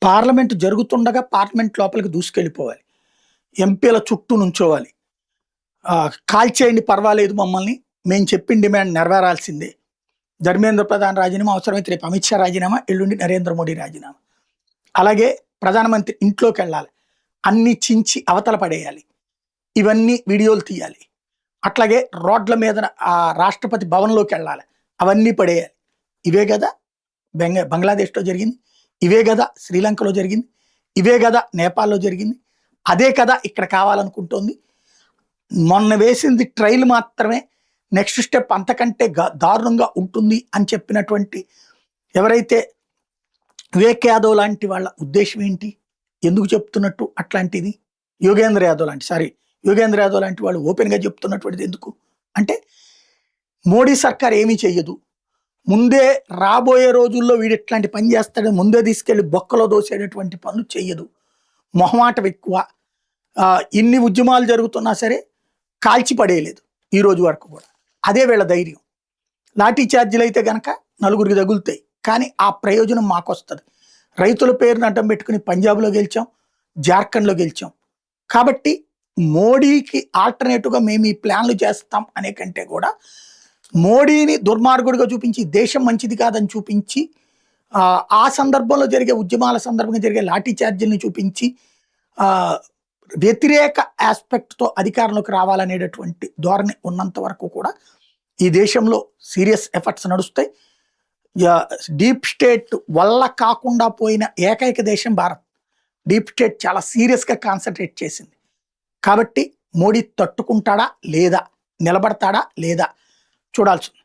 Parliament జరుగుతుండగా parliament లోపలికి దూసుకెళ్ళిపోవాలి. ఎంపీల చుట్టూ నుంచోవాలి. కాల్చేయండి పర్వాలేదు మమ్మల్ని, మేము చెప్పిన డిమాండ్ నెరవేరాల్సిందే. ధర్మేంద్ర ప్రధాన్ రాజీనామా, అవసరమైతే రేపు అమిత్ షా రాజీనామా, ఎల్లుండి నరేంద్ర మోడీ రాజీనామా. అలాగే ప్రధానమంత్రి ఇంట్లోకి వెళ్ళాలి, అన్ని చించి అవతల పడేయాలి, ఇవన్నీ వీడియోలు తీయాలి. అట్లాగే రోడ్ల మీద రాష్ట్రపతి భవన్లోకి వెళ్ళాలి, అవన్నీ పడేయాలి. ఇవే కదా బంగ్లాదేశ్లో జరిగింది, ఇవే కదా శ్రీలంకలో జరిగింది, ఇవే కదా నేపాల్లో జరిగింది, అదే కదా ఇక్కడ కావాలనుకుంటోంది. మొన్న వేసింది ట్రైల్ మాత్రమే, నెక్స్ట్ స్టెప్ అంతకంటే దారుణంగా ఉంటుంది అని చెప్పినటువంటి ఎవరైతే వివేక్ యాదవ్ లాంటి వాళ్ళ ఉద్దేశం ఏంటి, ఎందుకు చెప్తున్నట్టు అట్లాంటిది? యోగేంద్ర యాదవ్ లాంటి వాళ్ళు ఓపెన్గా చెప్తున్నటువంటిది ఎందుకు అంటే, మోడీ సర్కార్ ఏమీ చెయ్యదు, ముందే రాబోయే రోజుల్లో వీడు ఇట్లాంటి పని చేస్తాడు, ముందే తీసుకెళ్లి బొక్కలో దోసేటటువంటి పనులు చెయ్యదు, మొహమాటం ఎక్కువ, ఇన్ని ఉద్యమాలు జరుగుతున్నా సరే కాల్చి పడేయలేదు ఈ రోజు వరకు కూడా. అదే వీళ్ళ ధైర్యం. లాఠీ ఛార్జీలు అయితే గనక నలుగురికి తగులుతాయి, కానీ ఆ ప్రయోజనం మాకు వస్తుంది. రైతుల పేరును అడ్డం పెట్టుకుని పంజాబ్లో గెలిచాం, జార్ఖండ్లో గెలిచాం. కాబట్టి మోడీకి ఆల్టర్నేటివ్గా మేము ఈ ప్లాన్లు చేస్తాం అనే కంటే కూడా మోడీని దుర్మార్గుడిగా చూపించి, దేశం మంచిది కాదని చూపించి, ఆ సందర్భంలో జరిగే ఉద్యమాల సందర్భంగా జరిగే లాఠీ ఛార్జీలను చూపించి వ్యతిరేక ఆస్పెక్ట్తో అధికారంలోకి రావాలనేటటువంటి ధోరణి ఉన్నంత వరకు కూడా ఈ దేశంలో సీరియస్ ఎఫర్ట్స్ నడుస్తాయి. డీప్ స్టేట్ వల్ల కాకుండా పోయిన ఏకైక దేశం భారత్. డీప్ స్టేట్ చాలా సీరియస్గా కాన్సన్ట్రేట్ చేసింది. కాబట్టి మోడీ తట్టుకుంటాడా లేదా, నిలబడతాడా లేదా చూడాల్సింది.